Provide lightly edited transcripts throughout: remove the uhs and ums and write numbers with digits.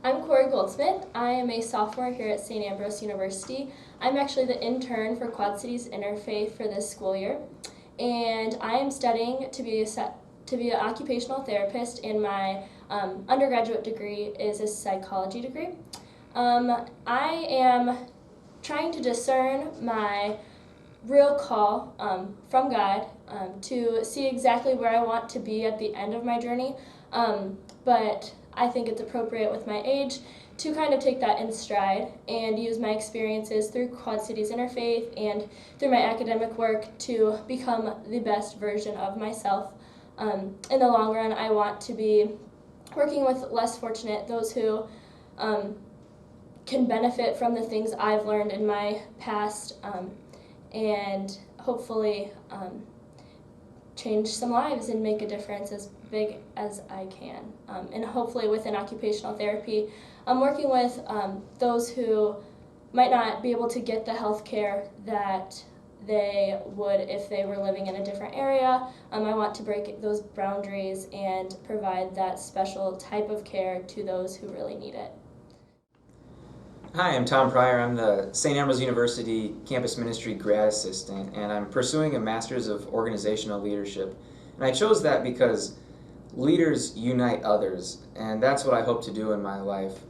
I'm Corey Goldsmith. I am a sophomore here at St. Ambrose University. I'm actually the intern for Quad Cities Interfaith for this school year, and I am studying to be an occupational therapist, and my undergraduate degree is a psychology degree. I am trying to discern my real call from God to see exactly where I want to be at the end of my journey, but I think it's appropriate with my age to kind of take that in stride and use my experiences through Quad Cities Interfaith and through my academic work to become the best version of myself. In the long run, I want to be working with less fortunate, those who can benefit from the things I've learned in my past, and hopefully change some lives and make a difference as big as I can. And hopefully within occupational therapy, I'm working with those who might not be able to get the health care that they would if they were living in a different area. I want to break those boundaries and provide that special type of care to those who really need it. Hi, I'm Tom Pryor. I'm the St. Ambrose University Campus Ministry Grad Assistant, and I'm pursuing a Master's of Organizational Leadership. And I chose that because leaders unite others, and that's what I hope to do in my life.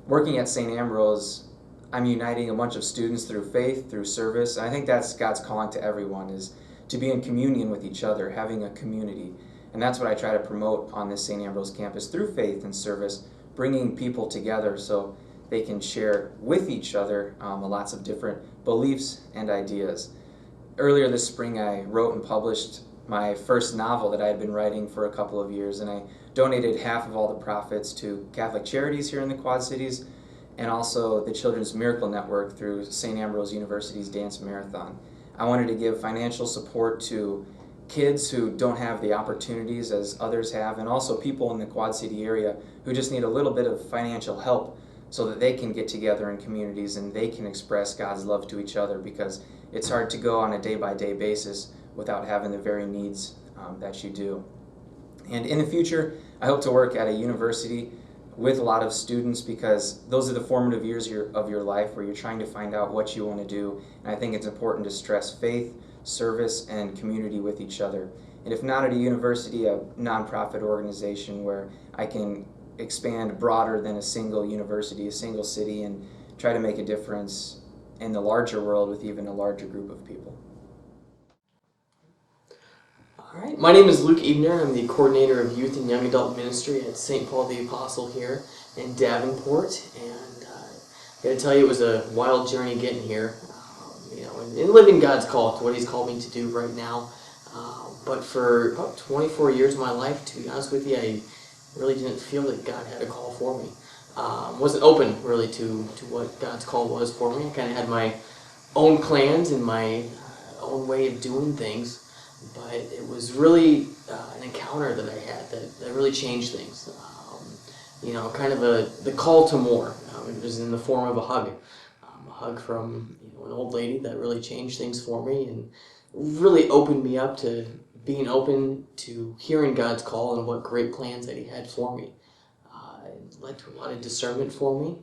Working at St. Ambrose, I'm uniting a bunch of students through faith, through service, and I think that's God's calling to everyone, is to be in communion with each other, having a community. And that's what I try to promote on this St. Ambrose campus through faith and service, bringing people together so they can share with each other lots of different beliefs and ideas. Earlier this spring, I wrote and published my first novel that I had been writing for a couple of years, and I donated half of all the profits to Catholic Charities here in the Quad Cities, and also the Children's Miracle Network through St. Ambrose University's Dance Marathon. I wanted to give financial support to kids who don't have the opportunities as others have, and also people in the Quad City area who just need a little bit of financial help so that they can get together in communities and they can express God's love to each other, because it's hard to go on a day-by-day basis without having the very needs that you do. And in the future, I hope to work at a university with a lot of students, because those are the formative years of your life where you're trying to find out what you want to do. And I think it's important to stress faith, service, and community with each other. And if not at a university, a nonprofit organization where I can expand broader than a single university, a single city, and try to make a difference in the larger world with even a larger group of people. All right, my name is Luke Ebner. I'm the coordinator of youth and young adult ministry at St. Paul the Apostle here in Davenport, and I got to tell you, it was a wild journey getting here, and living God's call to what He's called me to do right now. But for about 24 years of my life, to be honest with you, I really didn't feel that God had a call for me. Wasn't open really to what God's call was for me. I kind of had my own plans and my own way of doing things, but it was really an encounter that I had that really changed things. Kind of the call to more. It was in the form of a hug from an old lady that really changed things for me and really opened me up to being open to hearing God's call and what great plans that He had for me. It led to a lot of discernment for me,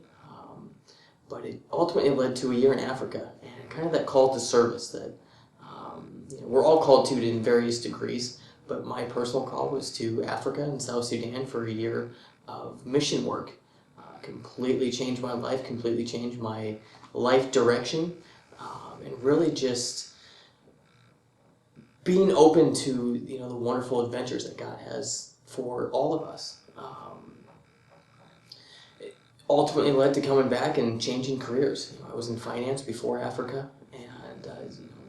but it ultimately led to a year in Africa and kind of that call to service that we're all called to in various degrees, but my personal call was to Africa and South Sudan for a year of mission work. Completely changed my life, completely changed my life direction, and really just being open to the wonderful adventures that God has for all of us. It ultimately led to coming back and changing careers. I was in finance before Africa, and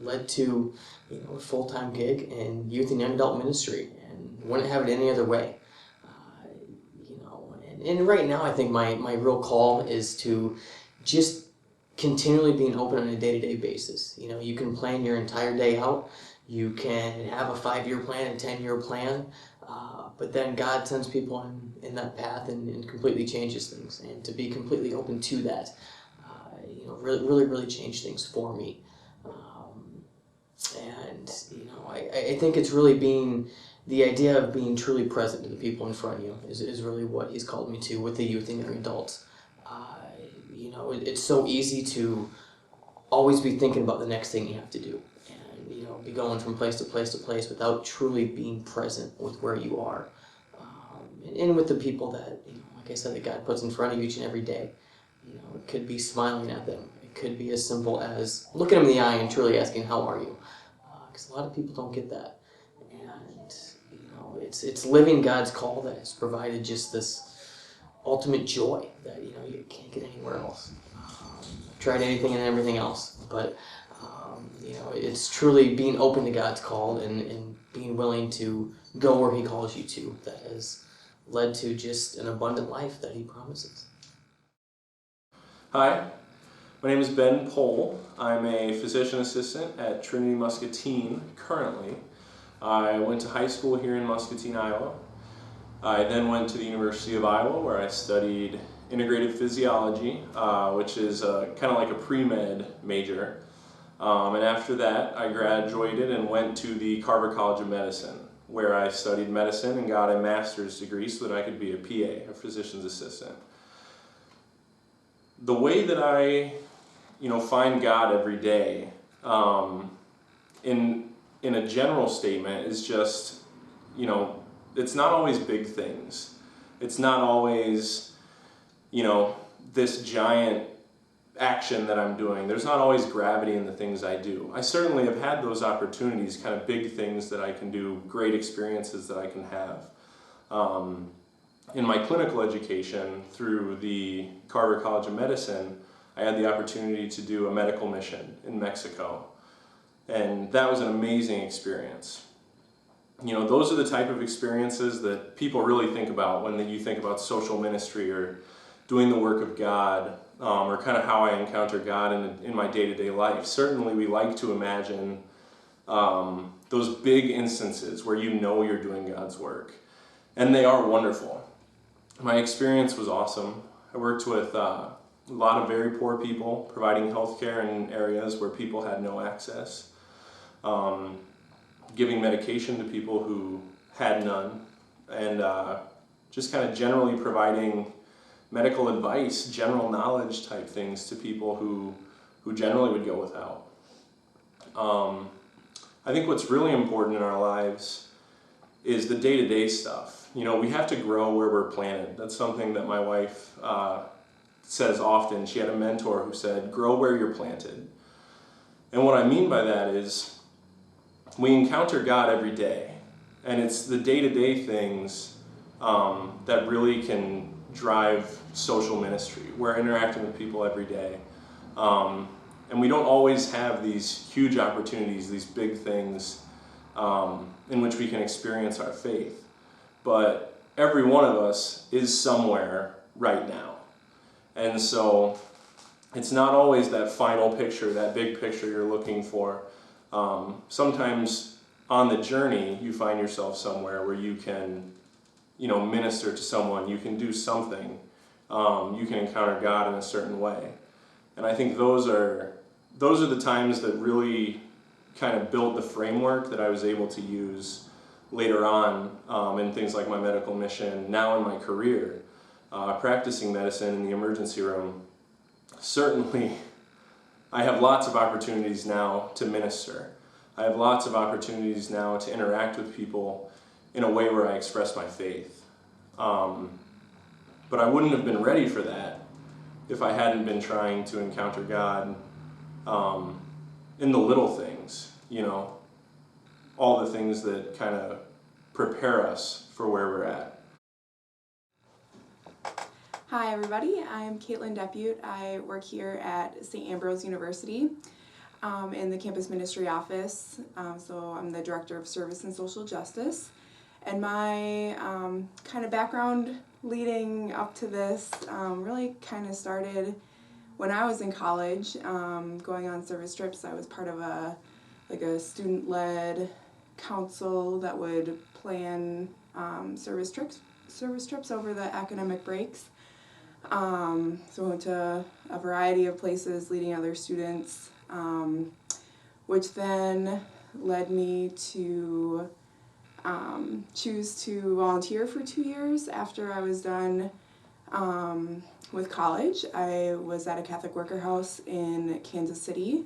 led to a full-time gig in youth and young adult ministry, and wouldn't have it any other way. And right now, I think my real call is to just continually being open on a day-to-day basis. You can plan your entire day out. You can have a 5-year plan, a 10-year plan, but then God sends people in that path and completely changes things. And to be completely open to that, really changed things for me. I think it's really being the idea of being truly present to the people in front of you is really what he's called me to with the youth and young adults. It's so easy to always be thinking about the next thing you have to do, and be going from place to place to place without truly being present with where you are, and with the people that, like I said, that God puts in front of you each and every day. It could be smiling at them. It could be as simple as looking them in the eye and truly asking, "How are you?" Because a lot of people don't get that, and it's living God's call that has provided just this ultimate joy that you can't get anywhere else. I've tried anything and everything else, but it's truly being open to God's call and being willing to go where He calls you to that has led to just an abundant life that He promises. Hi, my name is Ben Pohl. I'm a physician assistant at Trinity Muscatine currently. I went to high school here in Muscatine, Iowa. I then went to the University of Iowa where I studied integrative physiology, which is kind of like a pre-med major. And after that, I graduated and went to the Carver College of Medicine, where I studied medicine and got a master's degree so that I could be a PA, a physician's assistant. The way that I, find God every day, in a general statement, is just, it's not always big things. It's not always, this giant action that I'm doing. There's not always gravity in the things I do. I certainly have had those opportunities, kind of big things that I can do, great experiences that I can have. In my clinical education through the Carver College of Medicine, I had the opportunity to do a medical mission in Mexico. And that was an amazing experience. Those are the type of experiences that people really think about when you think about social ministry or doing the work of God, or kind of how I encounter God in my day-to-day life. Certainly we like to imagine those big instances where you're doing God's work. And they are wonderful. My experience was awesome. I worked with a lot of very poor people, providing health care in areas where people had no access, giving medication to people who had none, and just kind of generally providing medical advice, general knowledge type things to people who generally would go without. I think what's really important in our lives is the day-to-day stuff. We have to grow where we're planted. That's something that my wife says often. She had a mentor who said, grow where you're planted. And what I mean by that is we encounter God every day. And it's the day-to-day things that really can drive social ministry. We're interacting with people every day. And we don't always have these huge opportunities, these big things in which we can experience our faith. But every one of us is somewhere right now. And so it's not always that final picture, that big picture you're looking for. Sometimes on the journey, you find yourself somewhere where you can, minister to someone, you can do something, you can encounter God in a certain way. And I think those are the times that really kind of built the framework that I was able to use later on in things like my medical mission, now in my career, practicing medicine in the emergency room. Certainly, I have lots of opportunities now to minister. I have lots of opportunities now to interact with people in a way where I express my faith. But I wouldn't have been ready for that if I hadn't been trying to encounter God in the little things, all the things that kind of prepare us for where we're at. Hi everybody, I'm Caitlin Debute. I work here at St. Ambrose University in the campus ministry office. So I'm the Director of Service and Social Justice. And my kind of background leading up to this really kind of started when I was in college, going on service trips. I was part of a student-led council that would plan service trips over the academic breaks. So I went to a variety of places leading other students, which then led me to choose to volunteer for 2 years after I was done with college. I was at a Catholic worker house in Kansas City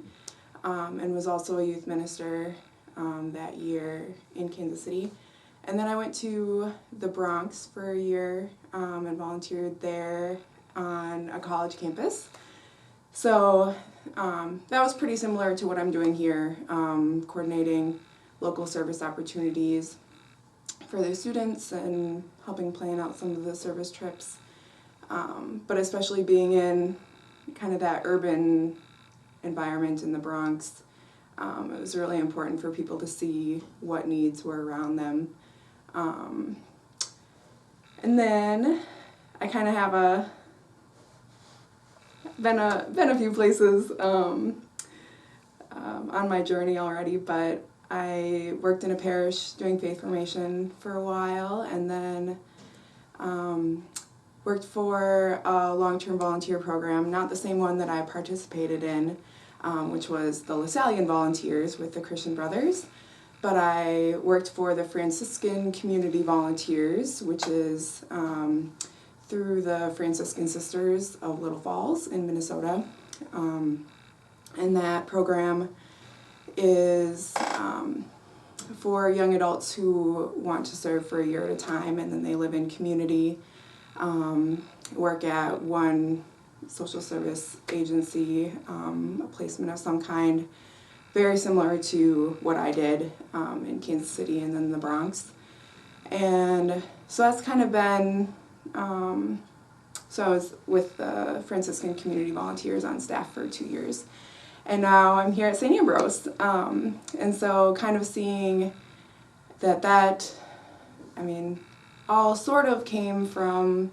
and was also a youth minister that year in Kansas City. And then I went to the Bronx for a year and volunteered there on a college campus. So that was pretty similar to what I'm doing here, coordinating local service opportunities for their students and helping plan out some of the service trips. But especially being in kind of that urban environment in the Bronx, it was really important for people to see what needs were around them. And then I kind of have been a few places on my journey already, but I worked in a parish doing faith formation for a while, and then worked for a long-term volunteer program, not the same one that I participated in, which was the Lasallian Volunteers with the Christian Brothers, but I worked for the Franciscan Community Volunteers, which is through the Franciscan Sisters of Little Falls in Minnesota. And that program is for young adults who want to serve for a year at a time, and then they live in community, work at one social service agency, a placement of some kind, very similar to what I did in Kansas City and then the Bronx. And so that's kind of been, so I was with the Franciscan Community Volunteers on staff for 2 years. And now I'm here at St. Ambrose. And so kind of seeing that, I mean, all sort of came from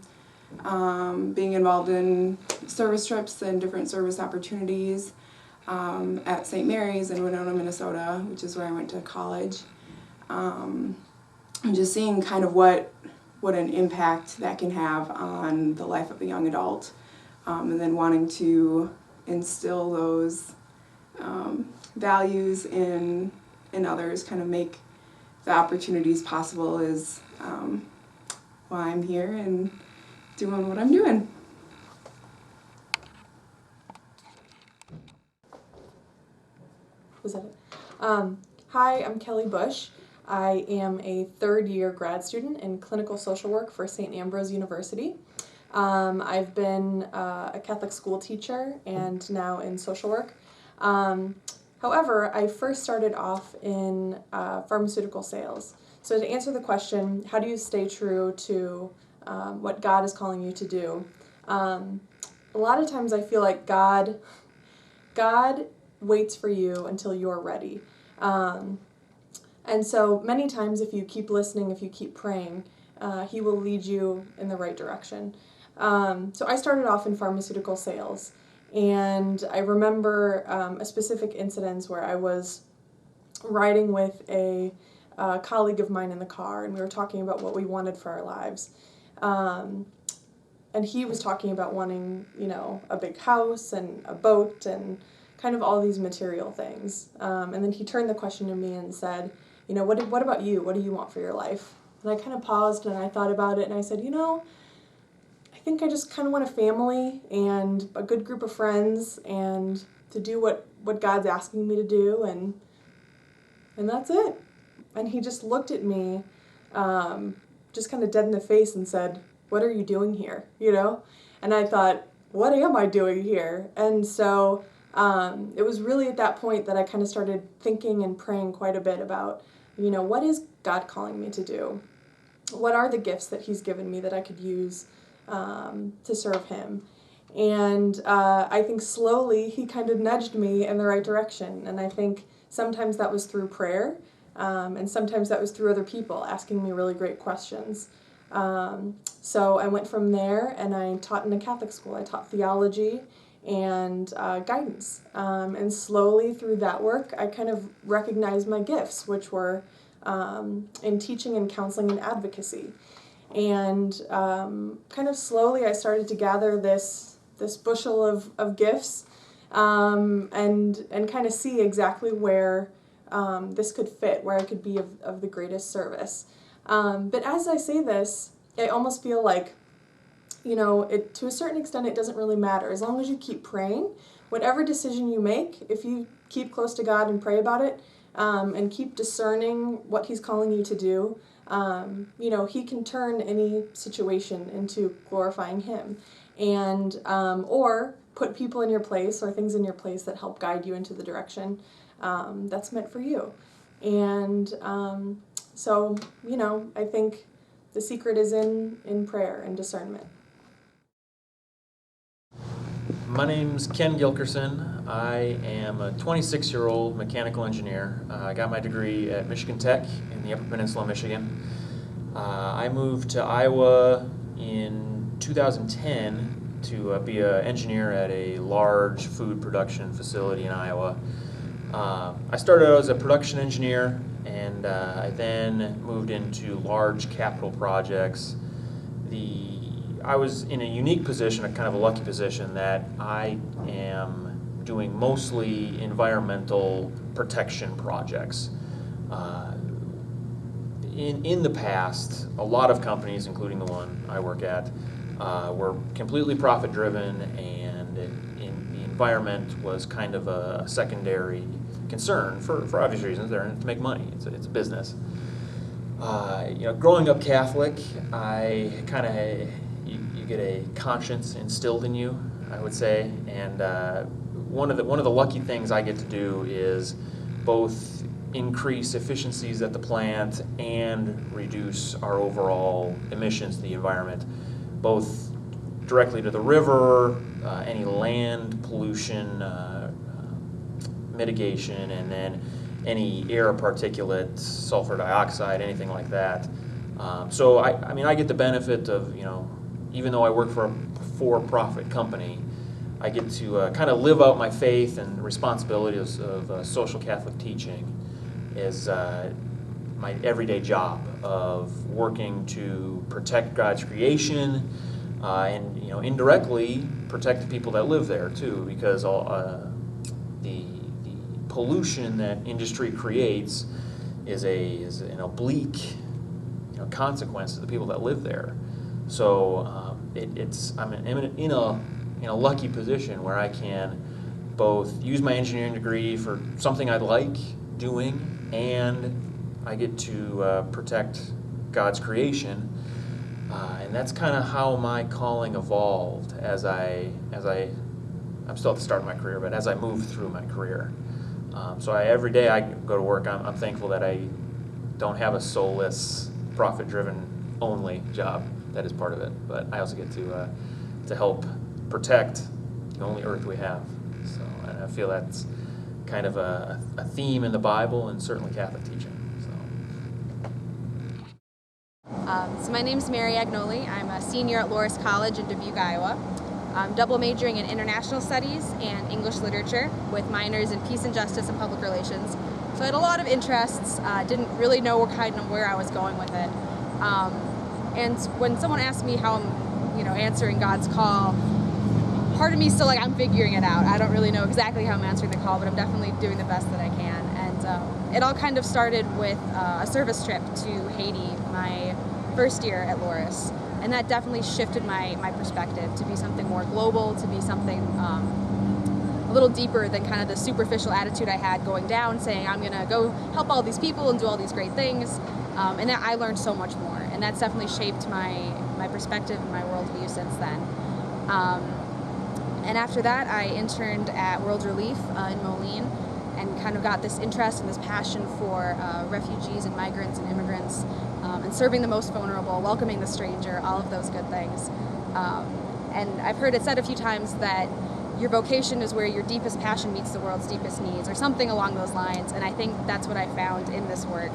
being involved in service trips and different service opportunities at St. Mary's in Winona, Minnesota, which is where I went to college. And just seeing kind of what an impact that can have on the life of a young adult, and then wanting to instill those values in others, kind of make the opportunities possible is why I'm here and doing what I'm doing. Was that it? Hi, I'm Kelly Bush. I am a third-year grad student in clinical social work for St. Ambrose University. I've been a Catholic school teacher and now in social work. However, I first started off in pharmaceutical sales. So to answer the question, how do you stay true to what God is calling you to do? A lot of times I feel like God waits for you until you're ready. And so many times if you keep listening, if you keep praying, He will lead you in the right direction. So I started off in pharmaceutical sales, and I remember a specific incident where I was riding with a colleague of mine in the car, and we were talking about what we wanted for our lives. And he was talking about wanting, a big house and a boat and kind of all these material things. And then he turned the question to me and said, what about you? What do you want for your life? And I kind of paused and I thought about it, and I said, I think I just kind of want a family and a good group of friends and to do what God's asking me to do, and that's it. And he just looked at me, just kind of dead in the face and said, what are you doing here? And I thought, what am I doing here? And so it was really at that point that I kind of started thinking and praying quite a bit about, what is God calling me to do? What are the gifts that He's given me that I could use to serve Him? And I think slowly He kind of nudged me in the right direction. And I think sometimes that was through prayer, and sometimes that was through other people asking me really great questions. So I went from there and I taught in a Catholic school. I taught theology and guidance. And slowly through that work, I kind of recognized my gifts, which were in teaching and counseling and advocacy. And kind of slowly I started to gather this bushel of gifts and kind of see exactly where this could fit, where I could be of the greatest service. But as I say this, I almost feel like, to a certain extent, it doesn't really matter. As long as you keep praying, whatever decision you make, if you keep close to God and pray about it, and keep discerning what He's calling you to do, He can turn any situation into glorifying Him. And, or put people in your place or things in your place that help guide you into the direction that's meant for you. And so, I think the secret is in prayer and discernment. My name's Ken Gilkerson. I am a 26-year-old mechanical engineer. I got my degree at Michigan Tech in the Upper Peninsula, Michigan. I moved to Iowa in 2010 to be an engineer at a large food production facility in Iowa. I started out as a production engineer, and I then moved into large capital projects. I was in a unique position, a kind of a lucky position, that I am doing mostly environmental protection projects. In the past, a lot of companies, including the one I work at, were completely profit-driven, and the environment was kind of a secondary concern for obvious reasons. They're in it to make money. It's a business. Growing up Catholic, I kind of you get a conscience instilled in you, I would say, and one of the lucky things I get to do is both increase efficiencies at the plant and reduce our overall emissions to the environment, both directly to the river, any land pollution mitigation, and then any air particulate, sulfur dioxide, anything like that. So I get the benefit of, even though I work for a for-profit company, I get to kind of live out my faith and responsibilities of social Catholic teaching as my everyday job of working to protect God's creation and indirectly protect the people that live there too, because the pollution that industry creates is an oblique consequence to the people that live there. So I'm in a lucky position where I can both use my engineering degree for something I like doing, and I get to protect God's creation, and that's kind of how my calling evolved as I'm still at the start of my career, but as I move through my career. So every day I go to work, I'm thankful that I don't have a soulless, profit-driven only job. That is part of it, but I also get to help protect the only earth we have. So and I feel that's kind of a theme in the Bible and certainly Catholic teaching. So my name's Maryagnoli. I'm a senior at Loras College in Debute, Iowa. I'm double majoring in international studies and English literature with minors in peace and justice and public relations. So I had a lot of interests, didn't really know where I was going with it. And when someone asked me how I'm, answering God's call, part of me is still like, I'm figuring it out. I don't really know exactly how I'm answering the call, but I'm definitely doing the best that I can. And it all kind of started with a service trip to Haiti my first year at Loras. And that definitely shifted my perspective to be something more global, to be something a little deeper than kind of the superficial attitude I had going down, saying I'm going to go help all these people and do all these great things. And that I learned so much more. And that's definitely shaped my perspective and my worldview since then. And after that, I interned at World Relief in Moline and kind of got this interest and this passion for refugees and migrants and immigrants, and serving the most vulnerable, welcoming the stranger, all of those good things. And I've heard it said a few times that your vocation is where your deepest passion meets the world's deepest needs, or something along those lines, and I think that's what I found in this work,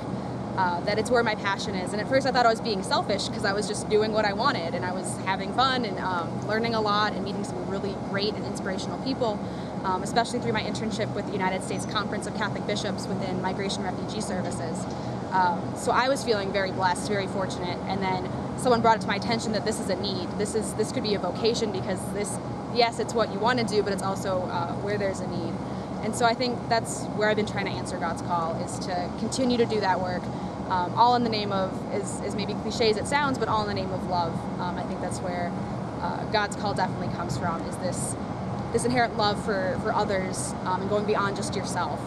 that it's where my passion is. And at first I thought I was being selfish because I was just doing what I wanted, and I was having fun and learning a lot and meeting some really great and inspirational people, especially through my internship with the United States Conference of Catholic Bishops within Migration Refugee Services. So I was feeling very blessed, very fortunate, and then someone brought it to my attention that this is a need. This could be a vocation, because yes, it's what you want to do, but it's also where there's a need. And so I think that's where I've been trying to answer God's call, is to continue to do that work, all in the name of, as maybe cliche as it sounds, but all in the name of love. I think that's where God's call definitely comes from, is this inherent love for others, and going beyond just yourself.